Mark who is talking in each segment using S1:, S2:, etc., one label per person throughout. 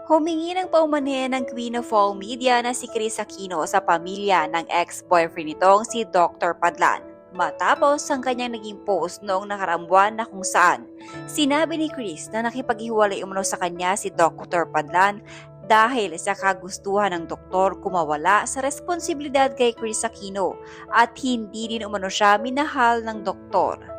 S1: Humingi ng paumanhin ng Queen of all Media na si Kris Aquino sa pamilya ng ex-boyfriend nitong si Dr. Padlan. Matapos ang kanyang naging post noong nakaraang buwan na kung saan sinabi ni Kris na nakipaghiwalay umano sa kanya si Dr. Padlan dahil sa kagustuhan ng doktor kumawala sa responsibilidad kay Kris Aquino at hindi din umano siya minahal ng doktor.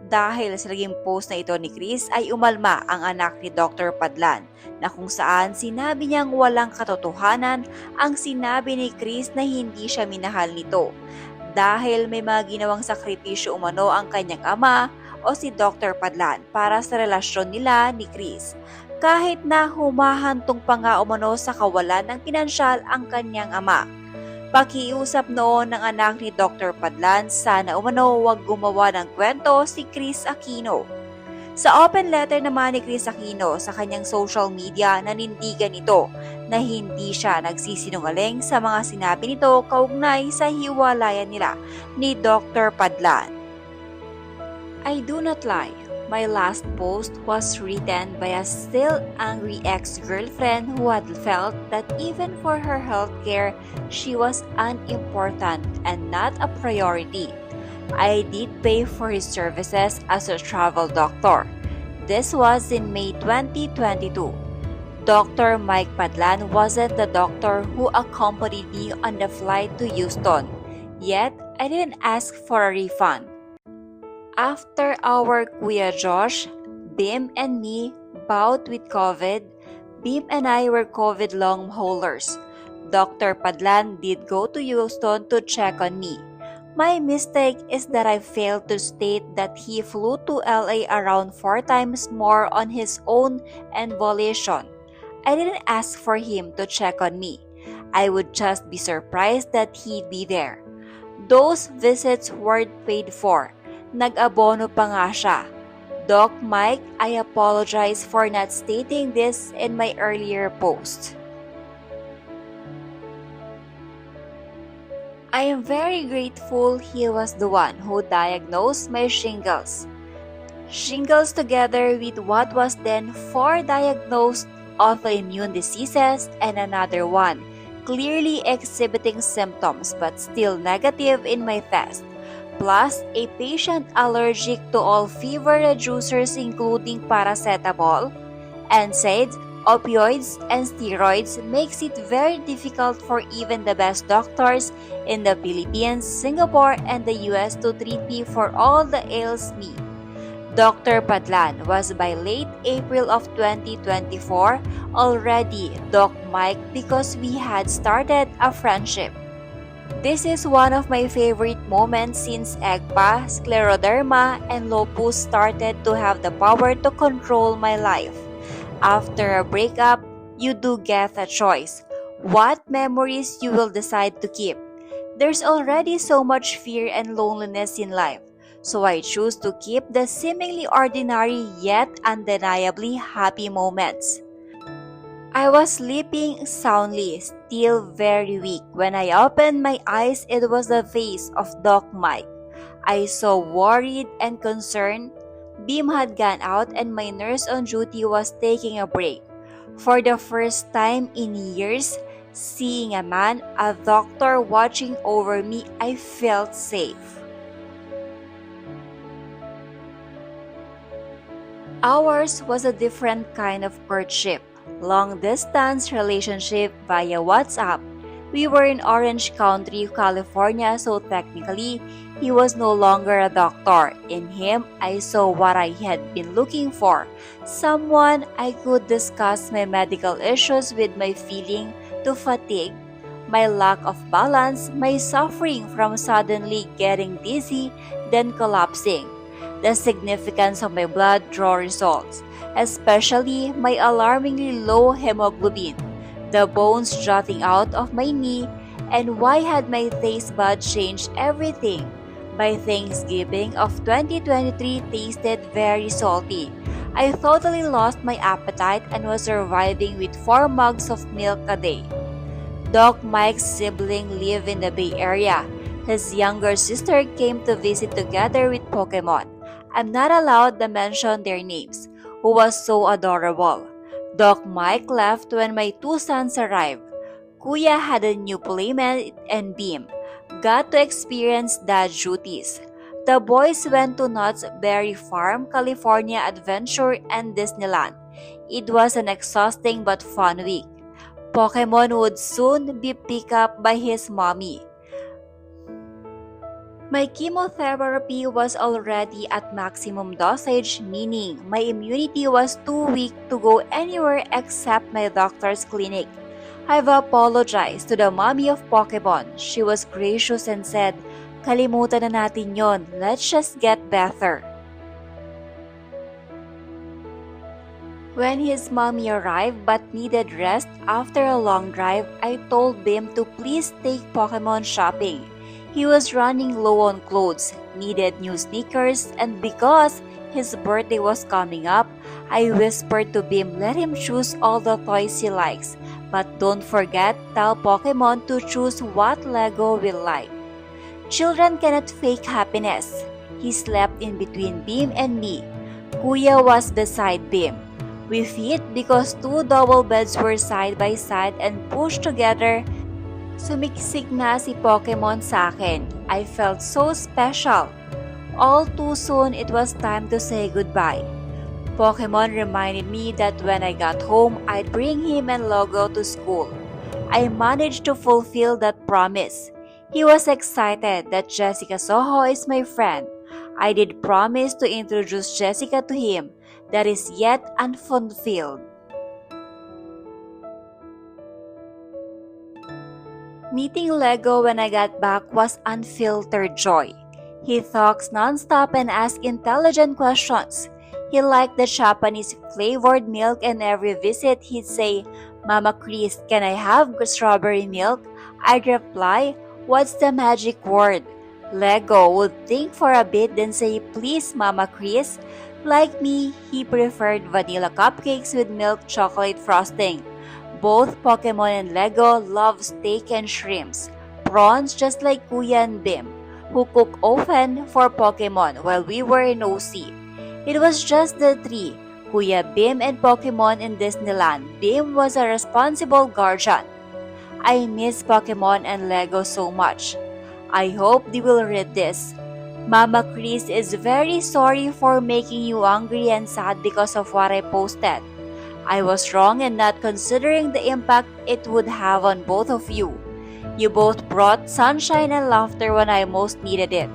S1: Dahil sa naging post na ito ni Kris ay umalma ang anak ni Dr. Padlan na kung saan sinabi niyang walang katotohanan ang sinabi ni Kris na hindi siya minahal nito dahil may mga ginawang sakripisyo umano ang kanyang ama o si Dr. Padlan para sa relasyon nila ni Kris. Kahit na humahantong pa nga umano sa kawalan ng pinansyal ang kanyang ama. Pakiusap noon ng anak ni Dr. Padlan, sana umano wag gumawa ng kwento si Kris Aquino. Sa open letter naman ni Kris Aquino sa kanyang social media, nanindigan ito na hindi siya nagsisinungaling sa mga sinabi nito kaugnay sa hiwalayan nila ni Dr. Padlan. I do not lie. My last post was written by a still angry ex-girlfriend who had felt that even for her healthcare, she was unimportant and not a priority. I did pay for his services as a travel doctor. This was in May 2022. Dr. Mike Padlan wasn't the doctor who accompanied me on the flight to Houston, yet I didn't ask for a refund. After our Kuya Josh, Bim and me bowed with COVID, Bim and I were COVID long haulers. Dr. Padlan did go to Houston to check on me. My mistake is that I failed to state that he flew to LA around 4 times more on his own and volition. I didn't ask for him to check on me. I would just be surprised that he'd be there. Those visits weren't paid for. Nag-abono pa nga siya. Doc Mike, I apologize for not stating this in my earlier post. I am very grateful he was the one who diagnosed my shingles. Shingles together with what was then 4 diagnosed autoimmune diseases and another one, clearly exhibiting symptoms but still negative in my test. Plus a patient allergic to all fever reducers including paracetamol, NSAIDs, opioids, and steroids makes it very difficult for even the best doctors in the Philippines, Singapore, and the US to treat me for all the ails me. Dr. Padlan was by late April of 2024 already Doc Mike because we had started a friendship. This is one of my favorite moments since EGPA, scleroderma, and lupus started to have the power to control my life. After a breakup, you do get a choice. What memories you will decide to keep. There's already so much fear and loneliness in life, so I choose to keep the seemingly ordinary yet undeniably happy moments. I was sleeping soundly, still very weak. When I opened my eyes, it was the face of Doc Mike. I saw worried and concerned. Bim had gone out and my nurse on duty was taking a break. For the first time in years, seeing a man, a doctor watching over me, I felt safe. Ours was a different kind of courtship. Long-distance relationship via WhatsApp. We were in Orange County, California, so technically, he was no longer a doctor. In him, I saw what I had been looking for. Someone I could discuss my medical issues with, my feeling to fatigue, my lack of balance, my suffering from suddenly getting dizzy, then collapsing. The significance of my blood draw results, especially my alarmingly low hemoglobin, the bones jutting out of my knee, and why had my taste bud changed everything. By Thanksgiving of 2023 tasted very salty. I totally lost my appetite and was surviving with 4 mugs of milk a day. Doc Mike's sibling lived in the Bay Area. His younger sister came to visit together with Pokemon. I'm not allowed to mention their names, who was so adorable. Doc Mike left when my two sons arrived. Kuya had a new playmate and Beam got to experience dad duties. The boys went to Knott's Berry Farm, California Adventure and Disneyland. It was an exhausting but fun week. Pokemon would soon be picked up by his mommy. My chemotherapy was already at maximum dosage, meaning my immunity was too weak to go anywhere except my doctor's clinic. I've apologized to the mommy of Pokemon. She was gracious and said, "Kalimutan na natin yon. Let's just get better." When his mommy arrived but needed rest after a long drive, I told Bim to please take Pokemon shopping. He was running low on clothes, needed new sneakers, and because his birthday was coming up, I whispered to Bim let him choose all the toys he likes, but don't forget tell Pokemon to choose what Lego will like. Children cannot fake happiness. He slept in between Bim and me. Kuya was beside Bim. We fit because two double beds were side by side and pushed together. Sumiksik na si Pokemon sa akin. I felt so special. All too soon, it was time to say goodbye. Pokemon reminded me that when I got home, I'd bring him and Logo to school. I managed to fulfill that promise. He was excited that Jessica Soho is my friend. I did promise to introduce Jessica to him. That is yet unfulfilled. Meeting Lego when I got back was unfiltered joy. He talks nonstop and asks intelligent questions. He liked the Japanese flavored milk and every visit he'd say, "Mama Kris, can I have strawberry milk?" I'd reply, "What's the magic word?" Lego would think for a bit then say, "Please, Mama Kris." Like me, he preferred vanilla cupcakes with milk chocolate frosting. Both Pokemon and Lego love steak and shrimps, prawns just like Kuya and Bim, who cook often for Pokemon while we were in OC. It was just the three, Kuya, Bim, and Pokemon in Disneyland. Bim was a responsible guardian. I miss Pokemon and Lego so much. I hope they will read this. Mama Kris is very sorry for making you angry and sad because of what I posted. I was wrong in not considering the impact it would have on both of you. You both brought sunshine and laughter when I most needed it.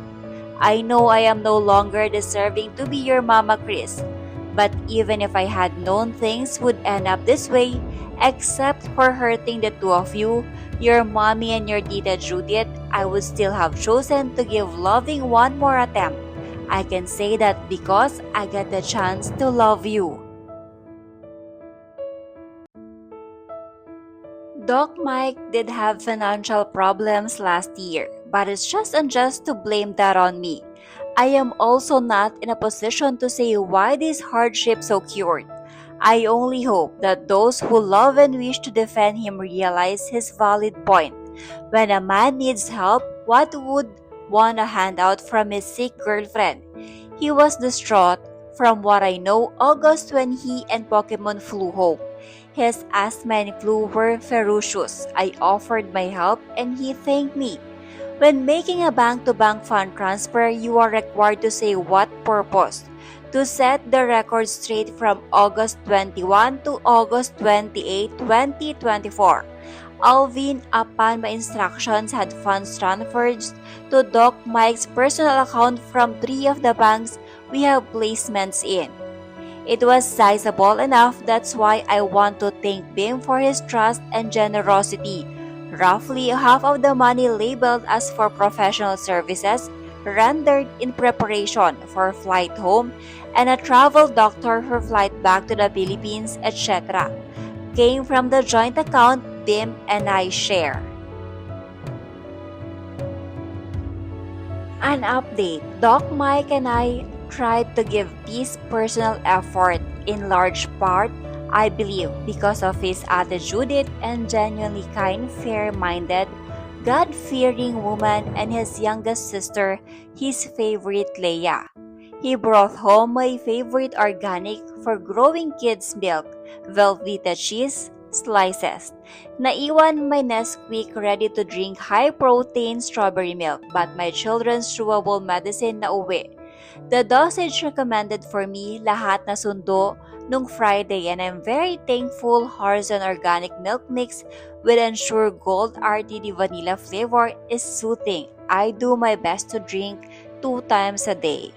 S1: I know I am no longer deserving to be your Mama Kris, but even if I had known things would end up this way, except for hurting the two of you, your mommy and your Tita Judith, I would still have chosen to give loving one more attempt. I can say that because I got the chance to love you. Doc Mike did have financial problems last year, but it's just unjust to blame that on me. I am also not in a position to say why these hardships occurred. I only hope that those who love and wish to defend him realize his valid point. When a man needs help, what would want a handout from his sick girlfriend? He was distraught. From what I know, August when he and Pokemon flew home. His asthma and flu were ferocious. I offered my help and he thanked me. When making a bank-to-bank fund transfer, you are required to say what purpose. To set the record straight from August 21 to August 28, 2024. Alvin, upon my instructions, had funds transferred to Doc Mike's personal account from 3 of the banks we have placements in. It was sizable enough, that's why I want to thank Bim for his trust and generosity. Roughly half of the money labeled as for professional services rendered in preparation for flight home and a travel doctor for flight back to the Philippines, etc. came from the joint account Bim and I share. An update, Doc Mike and I tried to give Peace personal effort, in large part, I believe, because of his attitude and genuinely kind, fair-minded, God-fearing woman and his youngest sister, his favorite Leia. He brought home my favorite organic for growing kids' milk, Velveeta cheese slices. Naiwan my Nesquik ready to drink high-protein strawberry milk but my children's chewable medicine na uwi. The dosage recommended for me, lahat na sundo nung Friday, and I'm very thankful Horizon Organic Milk Mix with Ensure Gold RTD vanilla flavor is soothing. I do my best to drink 2 times a day.